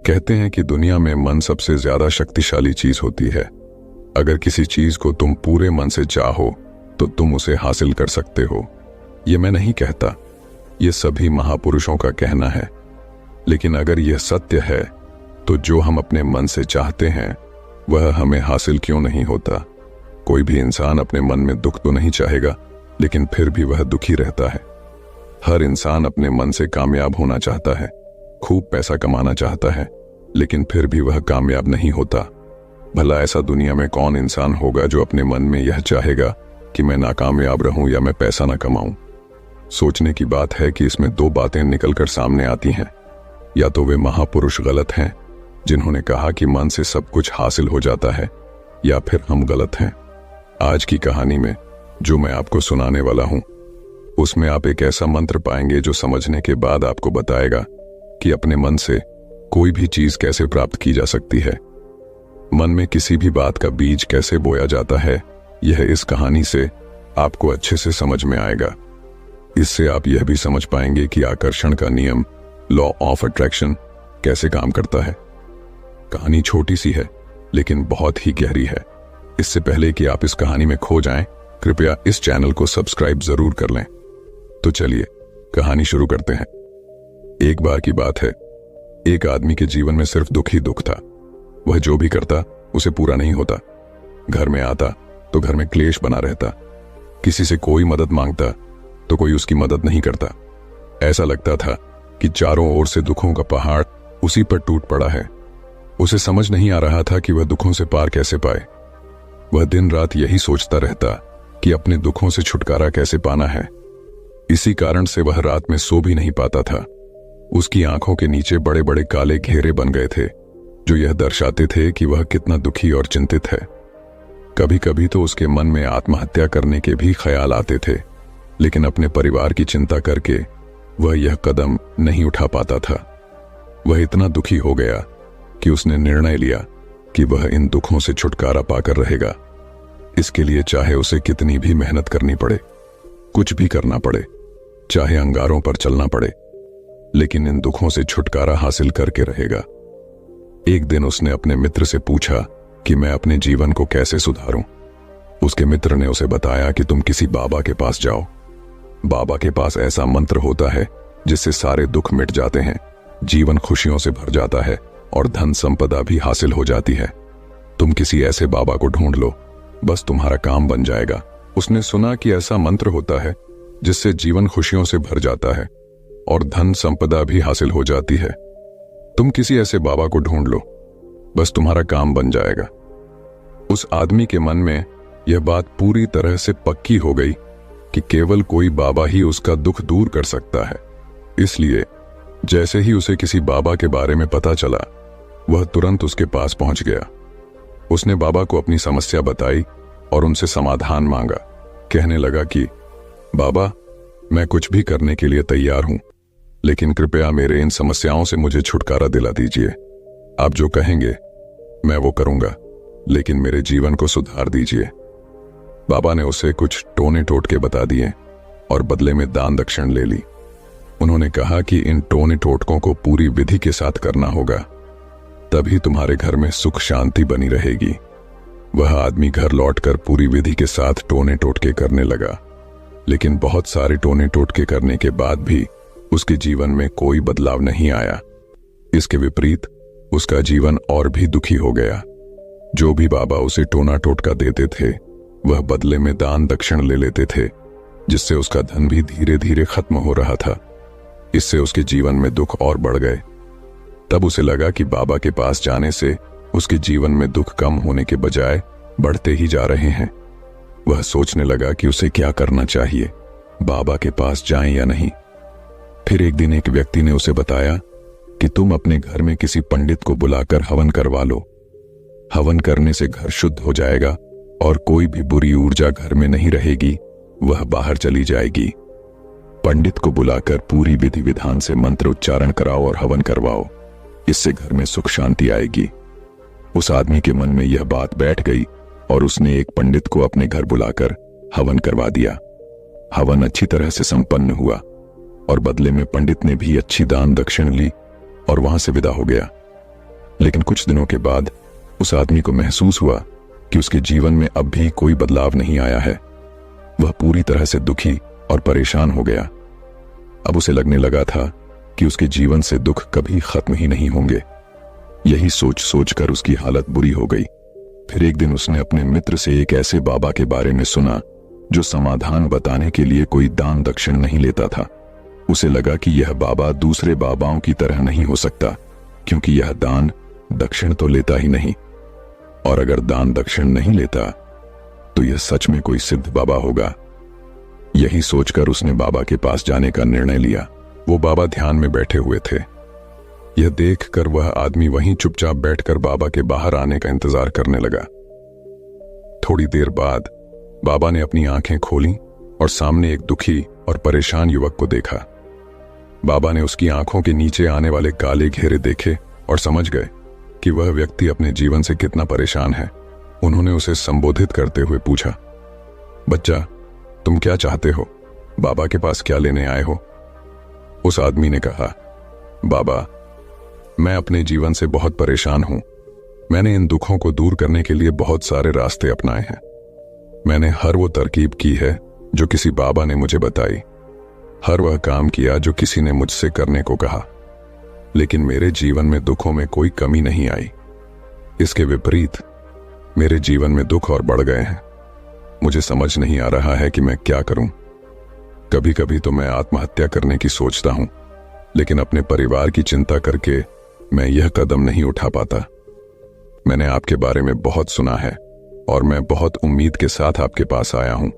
कहते हैं कि दुनिया में मन सबसे ज्यादा शक्तिशाली चीज होती है। अगर किसी चीज को तुम पूरे मन से चाहो तो तुम उसे हासिल कर सकते हो। ये मैं नहीं कहता, ये सभी महापुरुषों का कहना है। लेकिन अगर यह सत्य है तो जो हम अपने मन से चाहते हैं वह हमें हासिल क्यों नहीं होता? कोई भी इंसान अपने मन में दुख तो नहीं चाहेगा, लेकिन फिर भी वह दुखी रहता है। हर इंसान अपने मन से कामयाब होना चाहता है, खूब पैसा कमाना चाहता है, लेकिन फिर भी वह कामयाब नहीं होता। भला ऐसा दुनिया में कौन इंसान होगा जो अपने मन में यह चाहेगा कि मैं नाकामयाब रहूं या मैं पैसा ना कमाऊं? सोचने की बात है कि इसमें दो बातें निकलकर सामने आती हैं। या तो वे महापुरुष गलत हैं जिन्होंने कहा कि मन से सब कुछ हासिल हो जाता है, या फिर हम गलत हैं। आज की कहानी में जो मैं आपको सुनाने वाला हूं उसमें आप एक ऐसा मंत्र पाएंगे जो समझने के बाद आपको बताएगा कि अपने मन से कोई भी चीज कैसे प्राप्त की जा सकती है। मन में किसी भी बात का बीज कैसे बोया जाता है, यह इस कहानी से आपको अच्छे से समझ में आएगा। इससे आप यह भी समझ पाएंगे कि आकर्षण का नियम, लॉ ऑफ अट्रैक्शन, कैसे काम करता है। कहानी छोटी सी है लेकिन बहुत ही गहरी है। इससे पहले कि आप इस कहानी में खो जाएं, कृपया इस चैनल को सब्सक्राइब जरूर कर लें। तो चलिए कहानी शुरू करते हैं। एक बार की बात है, एक आदमी के जीवन में सिर्फ दुख ही दुख था। वह जो भी करता उसे पूरा नहीं होता। घर में आता तो घर में क्लेश बना रहता। किसी से कोई मदद मांगता तो कोई उसकी मदद नहीं करता। ऐसा लगता था कि चारों ओर से दुखों का पहाड़ उसी पर टूट पड़ा है। उसे समझ नहीं आ रहा था कि वह दुखों से पार कैसे पाए। वह दिन रात यही सोचता रहता कि अपने दुखों से छुटकारा कैसे पाना है। इसी कारण से वह रात में सो भी नहीं पाता था। उसकी आंखों के नीचे बड़े बड़े काले घेरे बन गए थे जो यह दर्शाते थे कि वह कितना दुखी और चिंतित है। कभी कभी तो उसके मन में आत्महत्या करने के भी ख्याल आते थे, लेकिन अपने परिवार की चिंता करके वह यह कदम नहीं उठा पाता था। वह इतना दुखी हो गया कि उसने निर्णय लिया कि वह इन दुखों से छुटकारा पाकर रहेगा। इसके लिए चाहे उसे कितनी भी मेहनत करनी पड़े, कुछ भी करना पड़े, चाहे अंगारों पर चलना पड़े, लेकिन इन दुखों से छुटकारा हासिल करके रहेगा। एक दिन उसने अपने मित्र से पूछा कि मैं अपने जीवन को कैसे सुधारूं। उसके मित्र ने उसे बताया कि तुम किसी बाबा के पास जाओ। बाबा के पास ऐसा मंत्र होता है जिससे सारे दुख मिट जाते हैं, जीवन खुशियों से भर जाता है और धन संपदा भी हासिल हो जाती है। तुम किसी ऐसे बाबा को ढूंढ लो, बस तुम्हारा काम बन जाएगा। उसने सुना कि ऐसा मंत्र होता है जिससे जीवन खुशियों से भर जाता है और धन संपदा भी हासिल हो जाती है। तुम किसी ऐसे बाबा को ढूंढ लो, बस तुम्हारा काम बन जाएगा। उस आदमी के मन में यह बात पूरी तरह से पक्की हो गई कि केवल कोई बाबा ही उसका दुख दूर कर सकता है। इसलिए जैसे ही उसे किसी बाबा के बारे में पता चला, वह तुरंत उसके पास पहुंच गया। उसने बाबा को अपनी समस्या बताई और उनसे समाधान मांगा। कहने लगा कि बाबा, मैं कुछ भी करने के लिए तैयार हूं, लेकिन कृपया मेरे इन समस्याओं से मुझे छुटकारा दिला दीजिए। आप जो कहेंगे मैं वो करूंगा, लेकिन मेरे जीवन को सुधार दीजिए। बाबा ने उसे कुछ टोने टोटके बता दिए और बदले में दान दक्षिण ले ली। उन्होंने कहा कि इन टोने टोटकों को पूरी विधि के साथ करना होगा, तभी तुम्हारे घर में सुख शांति बनी रहेगी। वह आदमी घर लौटकर पूरी विधि के साथ टोने टोटके करने लगा, लेकिन बहुत सारे टोने टोटके करने के बाद भी उसके जीवन में कोई बदलाव नहीं आया। इसके विपरीत उसका जीवन और भी दुखी हो गया। जो भी बाबा उसे टोना टोटका देते थे वह बदले में दान दक्षिण ले लेते थे, जिससे उसका धन भी धीरे धीरे खत्म हो रहा था। इससे उसके जीवन में दुख और बढ़ गए। तब उसे लगा कि बाबा के पास जाने से उसके जीवन में दुख कम होने के बजाय बढ़ते ही जा रहे हैं। वह सोचने लगा कि उसे क्या करना चाहिए, बाबा के पास जाएं या नहीं। फिर एक दिन एक व्यक्ति ने उसे बताया कि तुम अपने घर में किसी पंडित को बुलाकर हवन करवा लो। हवन करने से घर शुद्ध हो जाएगा और कोई भी बुरी ऊर्जा घर में नहीं रहेगी, वह बाहर चली जाएगी। पंडित को बुलाकर पूरी विधि विधान से मंत्र उच्चारण कराओ और हवन करवाओ, इससे घर में सुख शांति आएगी। उस आदमी के मन में यह बात बैठ गई और उसने एक पंडित को अपने घर बुलाकर हवन करवा दिया। हवन अच्छी तरह से संपन्न हुआ और बदले में पंडित ने भी अच्छी दान दक्षिण ली और वहां से विदा हो गया। लेकिन कुछ दिनों के बाद उस आदमी को महसूस हुआ कि उसके जीवन में अब भी कोई बदलाव नहीं आया है। वह पूरी तरह से दुखी और परेशान हो गया। अब उसे लगने लगा था कि उसके जीवन से दुख कभी खत्म ही नहीं होंगे। यही सोच सोचकर उसकी हालत बुरी हो गई। फिर एक दिन उसने अपने मित्र से एक ऐसे बाबा के बारे में सुना जो समाधान बताने के लिए कोई दान दक्षिण नहीं लेता था। उसे लगा कि यह बाबा दूसरे बाबाओं की तरह नहीं हो सकता, क्योंकि यह दान दक्षिण तो लेता ही नहीं, और अगर दान दक्षिण नहीं लेता तो यह सच में कोई सिद्ध बाबा होगा। यही सोचकर उसने बाबा के पास जाने का निर्णय लिया। वो बाबा ध्यान में बैठे हुए थे। यह देखकर वह आदमी वहीं चुपचाप बैठकर बाबा के बाहर आने का इंतजार करने लगा। थोड़ी देर बाद बाबा ने अपनी आंखें खोलीं और सामने एक दुखी और परेशान युवक को देखा। बाबा ने उसकी आंखों के नीचे आने वाले काले घेरे देखे और समझ गए कि वह व्यक्ति अपने जीवन से कितना परेशान है। उन्होंने उसे संबोधित करते हुए पूछा, बच्चा, तुम क्या चाहते हो? बाबा के पास क्या लेने आए हो? उस आदमी ने कहा, बाबा, मैं अपने जीवन से बहुत परेशान हूं। मैंने इन दुखों को दूर करने के लिए बहुत सारे रास्ते अपनाए हैं। मैंने हर वो तरकीब की है जो किसी बाबा ने मुझे बताई, हर वह काम किया जो किसी ने मुझसे करने को कहा, लेकिन मेरे जीवन में दुखों में कोई कमी नहीं आई। इसके विपरीत मेरे जीवन में दुख और बढ़ गए हैं। मुझे समझ नहीं आ रहा है कि मैं क्या करूं। कभी कभी तो मैं आत्महत्या करने की सोचता हूं, लेकिन अपने परिवार की चिंता करके मैं यह कदम नहीं उठा पाता। मैंने आपके बारे में बहुत सुना है और मैं बहुत उम्मीद के साथ आपके पास आया हूं।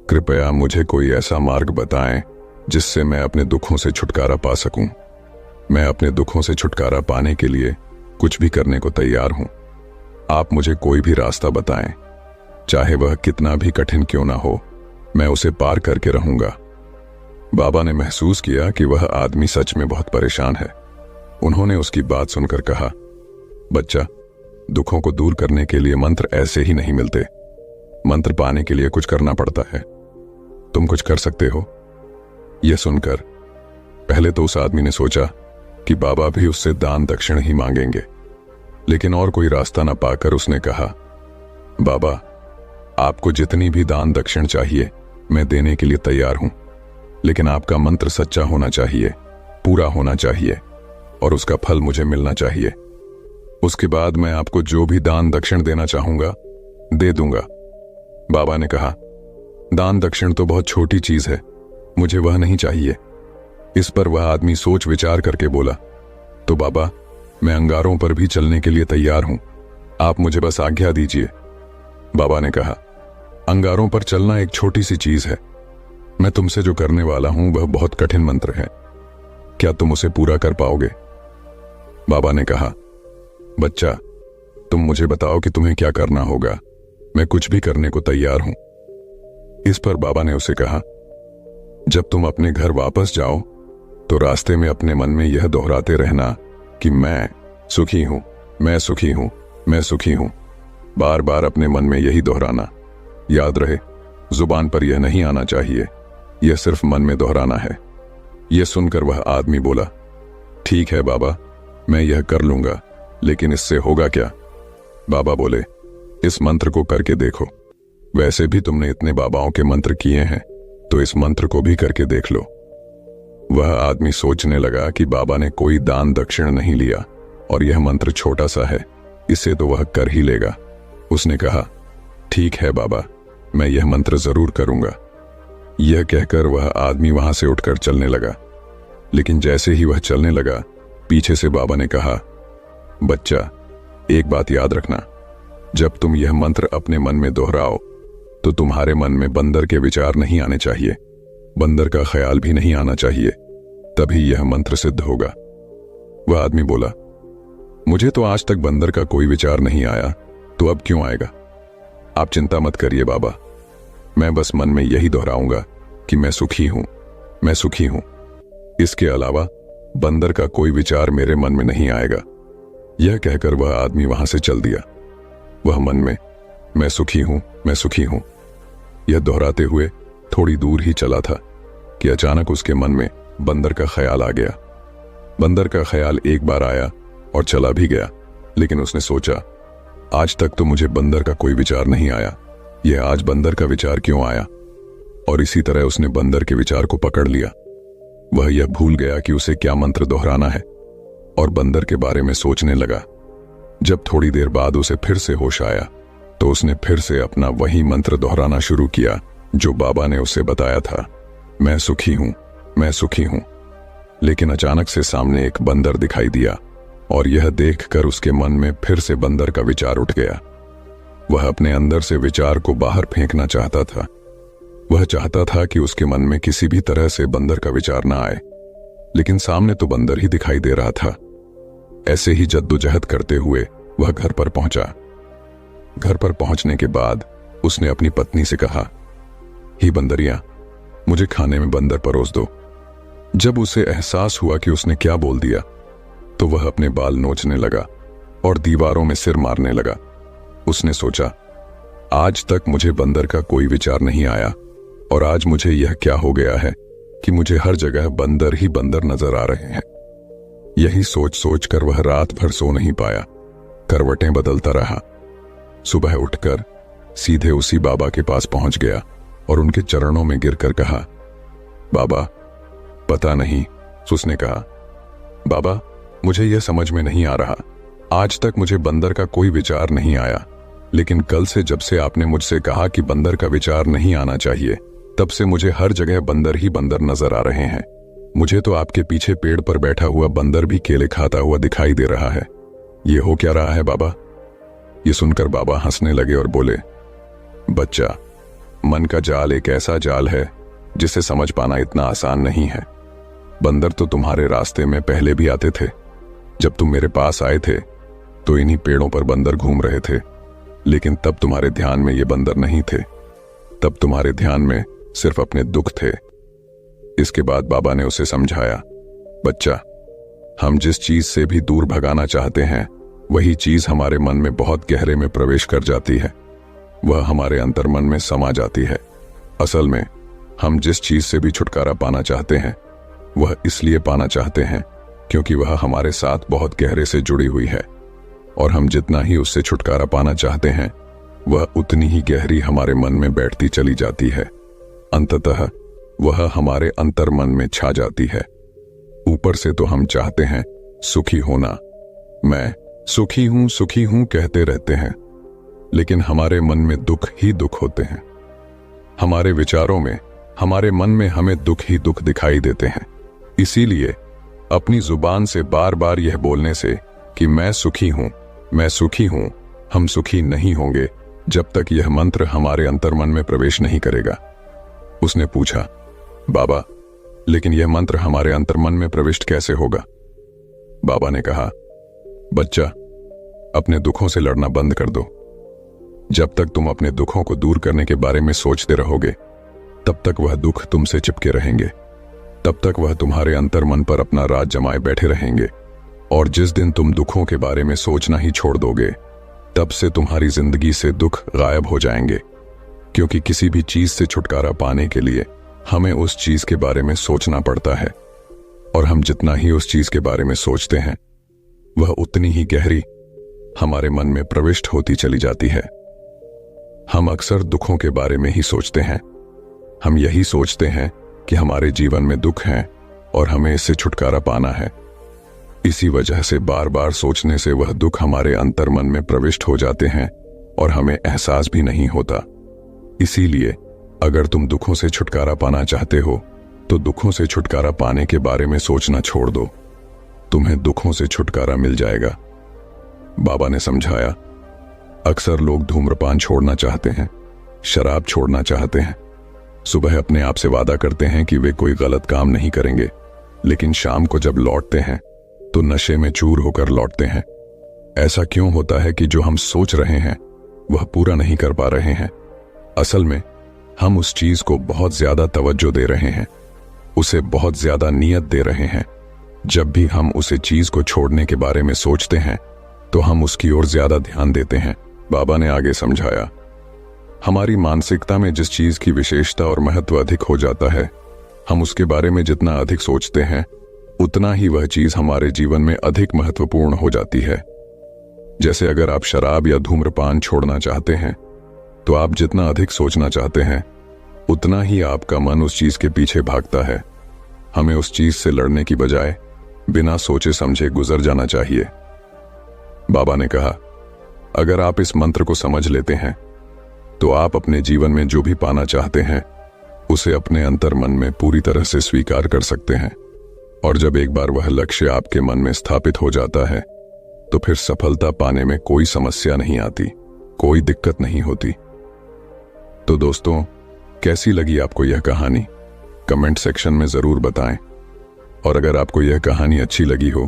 कृपया मुझे कोई ऐसा मार्ग बताएं जिससे मैं अपने दुखों से छुटकारा पा सकूं। मैं अपने दुखों से छुटकारा पाने के लिए कुछ भी करने को तैयार हूं। आप मुझे कोई भी रास्ता बताएं, चाहे वह कितना भी कठिन क्यों ना हो, मैं उसे पार करके रहूंगा। बाबा ने महसूस किया कि वह आदमी सच में बहुत परेशान है। उन्होंने उसकी बात सुनकर कहा, बच्चा, दुखों को दूर करने के लिए मंत्र ऐसे ही नहीं मिलते। मंत्र पाने के लिए कुछ करना पड़ता है। तुम कुछ कर सकते हो। यह सुनकर पहले तो उस आदमी ने सोचा कि बाबा भी उससे दान दक्षिण ही मांगेंगे, लेकिन और कोई रास्ता न पाकर उसने कहा, बाबा, आपको जितनी भी दान दक्षिण चाहिए मैं देने के लिए तैयार हूं, लेकिन आपका मंत्र सच्चा होना चाहिए, पूरा होना चाहिए, और उसका फल मुझे मिलना चाहिए। उसके बाद मैं आपको जो भी दान दक्षिण देना चाहूंगा दे दूंगा। बाबा ने कहा, दान दक्षिण तो बहुत छोटी चीज है, मुझे वह नहीं चाहिए। इस पर वह आदमी सोच विचार करके बोला, तो बाबा, मैं अंगारों पर भी चलने के लिए तैयार हूं, आप मुझे बस आज्ञा दीजिए। बाबा ने कहा, अंगारों पर चलना एक छोटी सी चीज है। मैं तुमसे जो करने वाला हूं वह बहुत कठिन मंत्र है। क्या तुम उसे पूरा कर पाओगे? बाबा ने कहा, बच्चा, तुम मुझे बताओ कि तुम्हें क्या करना होगा, मैं कुछ भी करने को तैयार हूं। इस पर बाबा ने उसे कहा, जब तुम अपने घर वापस जाओ तो रास्ते में अपने मन में यह दोहराते रहना कि मैं सुखी हूं, मैं सुखी हूं, मैं सुखी हूं। बार बार अपने मन में यही दोहराना। याद रहे, जुबान पर यह नहीं आना चाहिए, यह सिर्फ मन में दोहराना है। यह सुनकर वह आदमी बोला, ठीक है बाबा, मैं यह कर लूंगा, लेकिन इससे होगा क्या? बाबा बोले, इस मंत्र को करके देखो। वैसे भी तुमने इतने बाबाओं के मंत्र किए हैं, तो इस मंत्र को भी करके देख लो। वह आदमी सोचने लगा कि बाबा ने कोई दान दक्षिण नहीं लिया और यह मंत्र छोटा सा है, इसे तो वह कर ही लेगा। उसने कहा, ठीक है बाबा, मैं यह मंत्र जरूर करूंगा। यह कहकर वह आदमी वहां से उठकर चलने लगा। लेकिन जैसे ही वह चलने लगा, पीछे से बाबा ने कहा, बच्चा, एक बात याद रखना, जब तुम यह मंत्र अपने मन में दोहराओ तो तुम्हारे मन में बंदर के विचार नहीं आने चाहिए, बंदर का ख्याल भी नहीं आना चाहिए, तभी यह मंत्र सिद्ध होगा। वह आदमी बोला, मुझे तो आज तक बंदर का कोई विचार नहीं आया, तो अब क्यों आएगा? आप चिंता मत करिए बाबा, मैं बस मन में यही दोहराऊंगा कि मैं सुखी हूं, मैं सुखी हूं। इसके अलावा बंदर का कोई विचार मेरे मन में नहीं आएगा। यह कहकर वह आदमी वहां से चल दिया। वह मन में मैं सुखी हूं, मैं सुखी हूं यह दोहराते हुए थोड़ी दूर ही चला था कि अचानक उसके मन में बंदर का ख्याल आ गया। बंदर का ख्याल एक बार आया और चला भी गया, लेकिन उसने सोचा, आज तक तो मुझे बंदर का कोई विचार नहीं आया, यह आज बंदर का विचार क्यों आया? और इसी तरह उसने बंदर के विचार को पकड़ लिया। वह यह भूल गया कि उसे क्या मंत्र दोहराना है और बंदर के बारे में सोचने लगा। जब थोड़ी देर बाद उसे फिर से होश आया तो उसने फिर से अपना वही मंत्र दोहराना शुरू किया जो बाबा ने उसे बताया था, मैं सुखी हूं, मैं सुखी हूं। लेकिन अचानक से सामने एक बंदर दिखाई दिया और यह देखकर उसके मन में फिर से बंदर का विचार उठ गया। वह अपने अंदर से विचार को बाहर फेंकना चाहता था। वह चाहता था कि उसके मन में किसी भी तरह से बंदर का विचार ना आए, लेकिन सामने तो बंदर ही दिखाई दे रहा था। ऐसे ही जद्दोजहद करते हुए वह घर पर पहुंचा। घर पर पहुंचने के बाद उसने अपनी पत्नी से कहा, ही बंदरिया, मुझे खाने में बंदर परोस दो। जब उसे एहसास हुआ कि उसने क्या बोल दिया तो वह अपने बाल नोचने लगा और दीवारों में सिर मारने लगा। उसने सोचा, आज तक मुझे बंदर का कोई विचार नहीं आया और आज मुझे यह क्या हो गया है कि मुझे हर जगह बंदर ही बंदर नजर आ रहे हैं। यही सोच सोच कर वह रात भर सो नहीं पाया, करवटें बदलता रहा। सुबह उठकर सीधे उसी बाबा के पास पहुंच गया और उनके चरणों में गिरकर कहा, बाबा, पता नहीं। उसने कहा, बाबा, मुझे यह समझ में नहीं आ रहा, आज तक मुझे बंदर का कोई विचार नहीं आया, लेकिन कल से जब से आपने मुझसे कहा कि बंदर का विचार नहीं आना चाहिए, तब से मुझे हर जगह बंदर ही बंदर नजर आ रहे हैं। मुझे तो आपके पीछे पेड़ पर बैठा हुआ बंदर भी केले खाता हुआ दिखाई दे रहा है। ये हो क्या रहा है बाबा? ये सुनकर बाबा हंसने लगे और बोले, बच्चा, मन का जाल एक ऐसा जाल है जिसे समझ पाना इतना आसान नहीं है। बंदर तो तुम्हारे रास्ते में पहले भी आते थे। जब तुम मेरे पास आए थे तो इन्हीं पेड़ों पर बंदर घूम रहे थे, लेकिन तब तुम्हारे ध्यान में ये बंदर नहीं थे। तब तुम्हारे ध्यान में सिर्फ अपने दुख थे। इसके बाद बाबा ने उसे समझाया, बच्चा, हम जिस चीज से भी दूर भगाना चाहते हैं वही चीज हमारे मन में बहुत गहरे में प्रवेश कर जाती है। वह हमारे अंतर्मन में समा जाती है। असल में हम जिस चीज से भी छुटकारा पाना चाहते हैं वह इसलिए पाना चाहते हैं क्योंकि वह हमारे साथ बहुत गहरे से जुड़ी हुई है, और हम जितना ही उससे छुटकारा पाना चाहते हैं वह उतनी ही गहरी हमारे मन में बैठती चली जाती है। अंततः वह हमारे अंतर्मन में छा जाती है। ऊपर से तो हम चाहते हैं सुखी होना, मैं सुखी हूं कहते रहते हैं, लेकिन हमारे मन में दुख ही दुख होते हैं। हमारे विचारों में, हमारे मन में हमें दुख ही दुख दिखाई देते हैं। इसीलिए अपनी जुबान से बार बार यह बोलने से कि मैं सुखी हूं, हम सुखी नहीं होंगे जब तक यह मंत्र हमारे अंतर्मन में प्रवेश नहीं करेगा। उसने पूछा, बाबा, लेकिन यह मंत्र हमारे अंतर्मन में प्रविष्ट कैसे होगा? बाबा ने कहा, बच्चा, अपने दुखों से लड़ना बंद कर दो। जब तक तुम अपने दुखों को दूर करने के बारे में सोचते रहोगे तब तक वह दुख तुमसे चिपके रहेंगे, तब तक वह तुम्हारे अंतर्मन पर अपना राज जमाए बैठे रहेंगे। और जिस दिन तुम दुखों के बारे में सोचना ही छोड़ दोगे तब से तुम्हारी जिंदगी से दुख गायब हो जाएंगे, क्योंकि किसी भी चीज से छुटकारा पाने के लिए हमें उस चीज के बारे में सोचना पड़ता है, और हम जितना ही उस चीज के बारे में सोचते हैं वह उतनी ही गहरी हमारे मन में प्रविष्ट होती चली जाती है। हम अक्सर दुखों के बारे में ही सोचते हैं। हम यही सोचते हैं कि हमारे जीवन में दुख है और हमें इससे छुटकारा पाना है। इसी वजह से बार बार सोचने से वह दुख हमारे अंतर्मन में प्रविष्ट हो जाते हैं और हमें एहसास भी नहीं होता। इसीलिए अगर तुम दुखों से छुटकारा पाना चाहते हो तो दुखों से छुटकारा पाने के बारे में सोचना छोड़ दो, तुम्हें दुखों से छुटकारा मिल जाएगा। बाबा ने समझाया, अक्सर लोग धूम्रपान छोड़ना चाहते हैं, शराब छोड़ना चाहते हैं, सुबह अपने आप से वादा करते हैं कि वे कोई गलत काम नहीं करेंगे, लेकिन शाम को जब लौटते हैं तो नशे में चूर होकर लौटते हैं। ऐसा क्यों होता है कि जो हम सोच रहे हैं वह पूरा नहीं कर पा रहे हैं? असल में हम उस चीज को बहुत ज्यादा तवज्जो दे रहे हैं, उसे बहुत ज्यादा नियत दे रहे हैं। जब भी हम उसे चीज को छोड़ने के बारे में सोचते हैं तो हम उसकी ओर ज्यादा ध्यान देते हैं। बाबा ने आगे समझाया, हमारी मानसिकता में जिस चीज की विशेषता और महत्व अधिक हो जाता है, हम उसके बारे में जितना अधिक सोचते हैं उतना ही वह चीज हमारे जीवन में अधिक महत्वपूर्ण हो जाती है। जैसे अगर आप शराब या धूम्रपान छोड़ना चाहते हैं तो आप जितना अधिक सोचना चाहते हैं उतना ही आपका मन उस चीज के पीछे भागता है। हमें उस चीज से लड़ने की बजाय बिना सोचे समझे गुजर जाना चाहिए। बाबा ने कहा, अगर आप इस मंत्र को समझ लेते हैं तो आप अपने जीवन में जो भी पाना चाहते हैं उसे अपने अंतर मन में पूरी तरह से स्वीकार कर सकते हैं। और जब एक बार वह लक्ष्य आपके मन में स्थापित हो जाता है तो फिर सफलता पाने में कोई समस्या नहीं आती, कोई दिक्कत नहीं होती। तो दोस्तों, कैसी लगी आपको यह कहानी? कमेंट सेक्शन में जरूर बताएं। और अगर आपको यह कहानी अच्छी लगी हो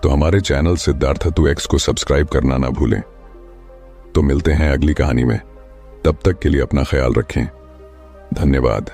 तो हमारे चैनल सिद्धार्थ 2x को सब्सक्राइब करना ना भूलें। तो मिलते हैं अगली कहानी में, तब तक के लिए अपना ख्याल रखें। धन्यवाद।